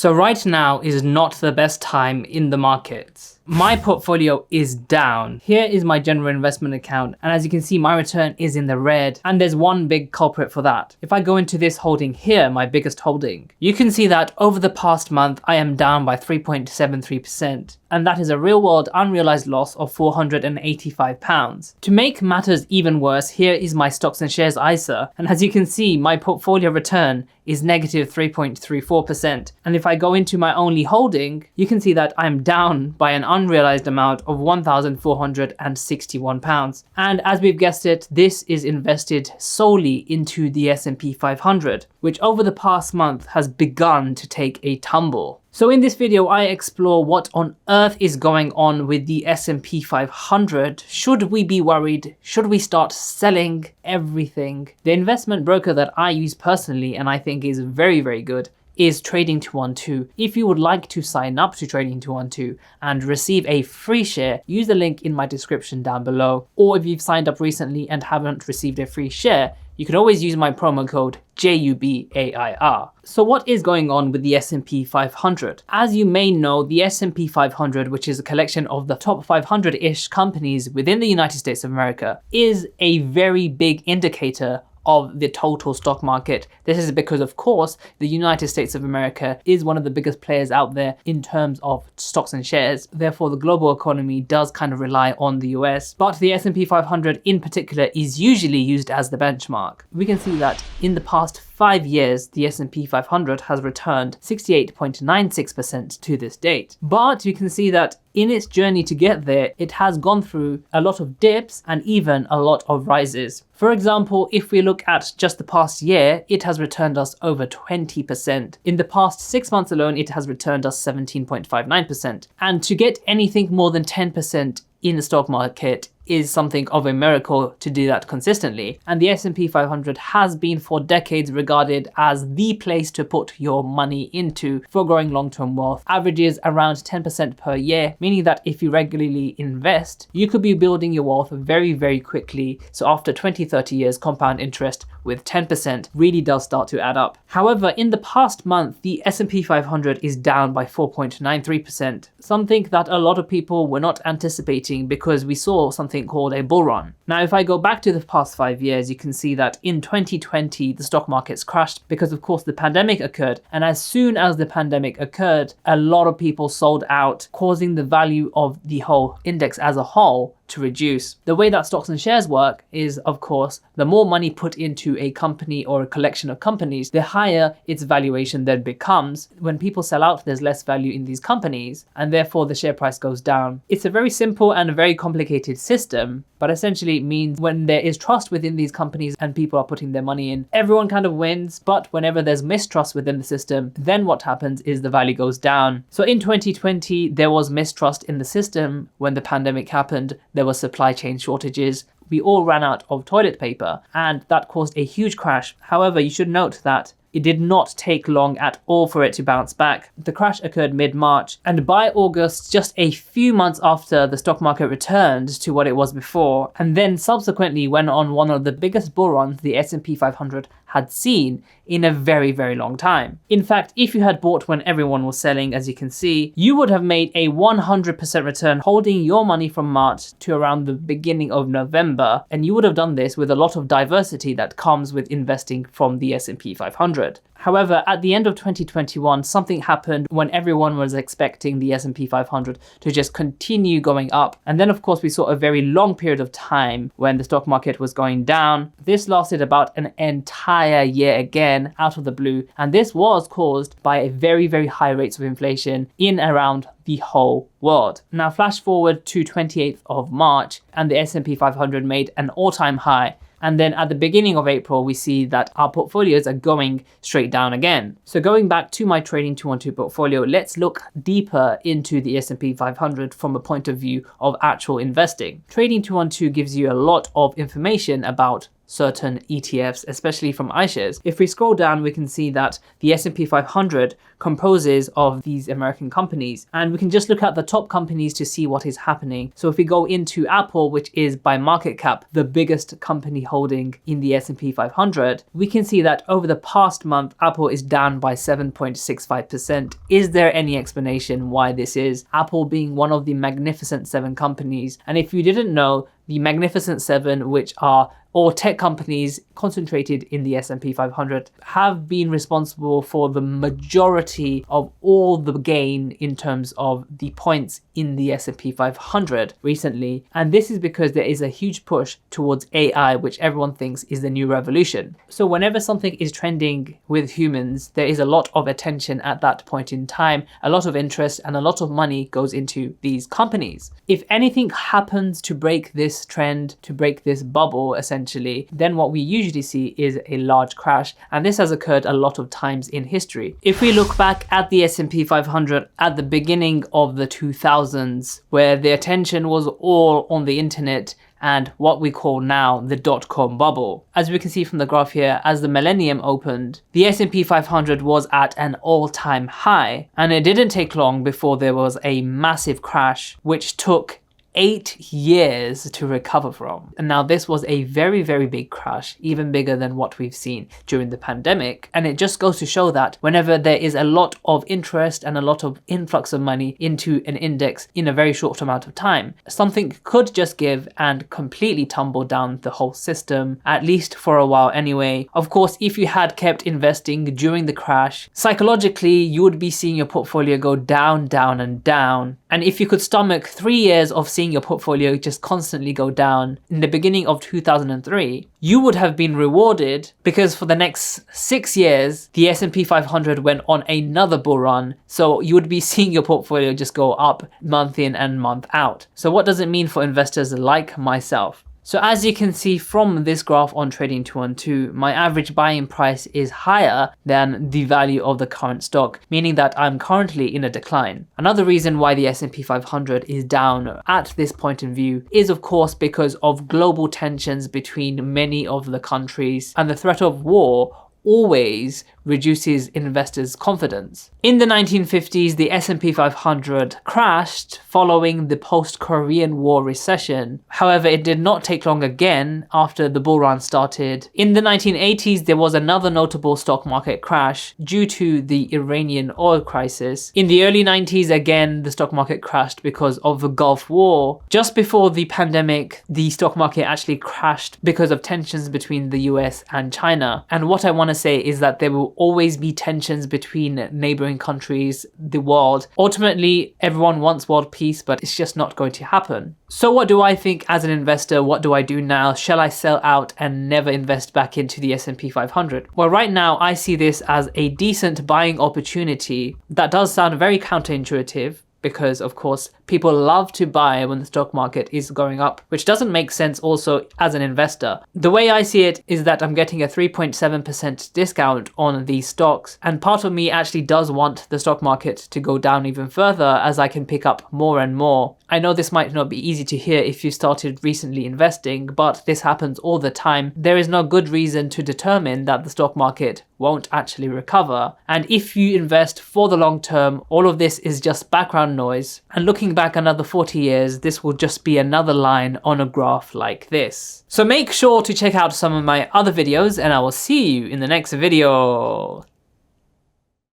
So right now is not the best time in the markets. My portfolio is down. Here is my general investment account, and as you can see, my return is in the red, and there's one big culprit for that. If I go into this holding here, my biggest holding, you can see that over the past month I am down by 3.73%, and that is a real world unrealized loss of £485. To make matters even worse, here is my stocks and shares ISA, and as you can see, my portfolio return is negative 3.34%. And if I go into my only holding, you can see that I'm down by an unrealized amount of £1,461. And as we've guessed it, this is invested solely into the S&P 500, which over the past month has begun to take a tumble. So in this video, I explore what on earth is going on with the S&P 500. Should we be worried? Should we start selling everything? The investment broker that I use personally, and I think is very, very good, is Trading 212. If you would like to sign up to Trading 212 and receive a free share, use the link in my description down below. Or if you've signed up recently and haven't received a free share, you can always use my promo code JUBAIR. So what is going on with the S&P 500? As you may know, the S&P 500, which is a collection of the top 500-ish companies within the United States of America, is a very big indicator of the total stock market. This is because, of course, the United States of America is one of the biggest players out there in terms of stocks and shares. Therefore, the global economy does kind of rely on the US. But the S&P 500 in particular is usually used as the benchmark. We can see that in the past 5 years, the S&P 500 has returned 68.96% to this date. But you can see that in its journey to get there, it has gone through a lot of dips and even a lot of rises. For example, if we look at just the past year, it has returned us over 20%. In the past 6 months alone, it has returned us 17.59%. And to get anything more than 10% in the stock market is something of a miracle to do that consistently. And the S&P 500 has been for decades regarded as the place to put your money into for growing long-term wealth. Averages around 10% per year, meaning that if you regularly invest, you could be building your wealth very, very quickly. So after 20-30 years, compound interest with 10% really does start to add up. However, in the past month, the S&P 500 is down by 4.93%, something that a lot of people were not anticipating because we saw something called a bull run. Now, if I go back to the past 5 years, you can see that in 2020, the stock markets crashed because, of course, the pandemic occurred. And as soon as the pandemic occurred, a lot of people sold out, causing the value of the whole index as a whole to reduce. The way that stocks and shares work is, of course, the more money put into a company or a collection of companies, the higher its valuation then becomes. When people sell out, there's less value in these companies, and therefore the share price goes down. It's a very simple and a very complicated system, but essentially it means when there is trust within these companies and people are putting their money in, everyone kind of wins. But whenever there's mistrust within the system, then what happens is the value goes down. So in 2020, there was mistrust in the system. When the pandemic happened, there were supply chain shortages. We all ran out of toilet paper, and that caused a huge crash. However, you should note that it did not take long at all for it to bounce back. The crash occurred mid-March, and by August, just a few months after, the stock market returned to what it was before, and then subsequently went on one of the biggest bull runs the S&P 500 had seen in a very, very long time. In fact, if you had bought when everyone was selling, as you can see, you would have made a 100% return holding your money from March to around the beginning of November, and you would have done this with a lot of diversity that comes with investing from the S&P 500. However, at the end of 2021, something happened when everyone was expecting the S&P 500 to just continue going up. And then, of course, we saw a very long period of time when the stock market was going down. This lasted about an entire year again, out of the blue. And this was caused by a very, very high rates of inflation in around the whole world. Now, flash forward to 28th of March, and the S&P 500 made an all-time high. And then at the beginning of April, we see that our portfolios are going straight down again. So going back to my Trading 212 portfolio, let's look deeper into the S&P 500 from a point of view of actual investing. Trading 212 gives you a lot of information about certain ETFs, especially from iShares. If we scroll down, we can see that the S&P 500 composes of these American companies, and we can just look at the top companies to see what is happening. So if we go into Apple, which is by market cap the biggest company holding in the S&P 500, we can see that over the past month, Apple is down by 7.65%. Is there any explanation why this is? Apple being one of the Magnificent Seven companies, and if you didn't know, the Magnificent Seven, which are all tech companies concentrated in the S&P 500, have been responsible for the majority of all the gain in terms of the points in the S&P 500 recently. And this is because there is a huge push towards AI, which everyone thinks is the new revolution. So whenever something is trending with humans, there is a lot of attention at that point in time, a lot of interest, and a lot of money goes into these companies. If anything happens to break this trend, to break this bubble, essentially, then what we usually see is a large crash, and this has occurred a lot of times in history. If we look back at the S&P 500 at the beginning of the 2000s, where the attention was all on the internet and what we call now the dot-com bubble. As we can see from the graph here, as the millennium opened, the S&P 500 was at an all-time high, and it didn't take long before there was a massive crash, which took 8 years to recover from. And now this was a very, very big crash, even bigger than what we've seen during the pandemic. And it just goes to show that whenever there is a lot of interest and a lot of influx of money into an index in a very short amount of time, something could just give and completely tumble down the whole system, at least for a while anyway. Of course, if you had kept investing during the crash, psychologically, you would be seeing your portfolio go down, down, and down. And if you could stomach 3 years of seeing your portfolio just constantly go down in the beginning of 2003, you would have been rewarded, because for the next 6 years, the S&P 500 went on another bull run. So you would be seeing your portfolio just go up month in and month out. So what does it mean for investors like myself? So as you can see from this graph on Trading 212, my average buying price is higher than the value of the current stock, meaning that I'm currently in a decline. Another reason why the S&P 500 is down at this point in view is of course because of global tensions between many of the countries, and the threat of war always reduces investors' confidence. In the 1950s, the S&P 500 crashed following the post-Korean War recession. However, it did not take long again after the bull run started. In the 1980s, there was another notable stock market crash due to the Iranian oil crisis. In the early 90s, again, the stock market crashed because of the Gulf War. Just before the pandemic, the stock market actually crashed because of tensions between the US and China. And what I want to say is that there will always be tensions between neighboring countries, the world. Ultimately, everyone wants world peace, but it's just not going to happen. So what do I think as an investor? What do I do now? Shall I sell out and never invest back into the S&P 500? Well, right now I see this as a decent buying opportunity. That does sound very counterintuitive, because of course people love to buy when the stock market is going up, which doesn't make sense also as an investor. The way I see it is that I'm getting a 3.7% discount on these stocks, and part of me actually does want the stock market to go down even further as I can pick up more and more. I know this might not be easy to hear if you started recently investing, but this happens all the time. There is no good reason to determine that the stock market won't actually recover. And if you invest for the long term, all of this is just background noise. And looking back another 40 years, this will just be another line on a graph like this. So make sure to check out some of my other videos, and I will see you in the next video.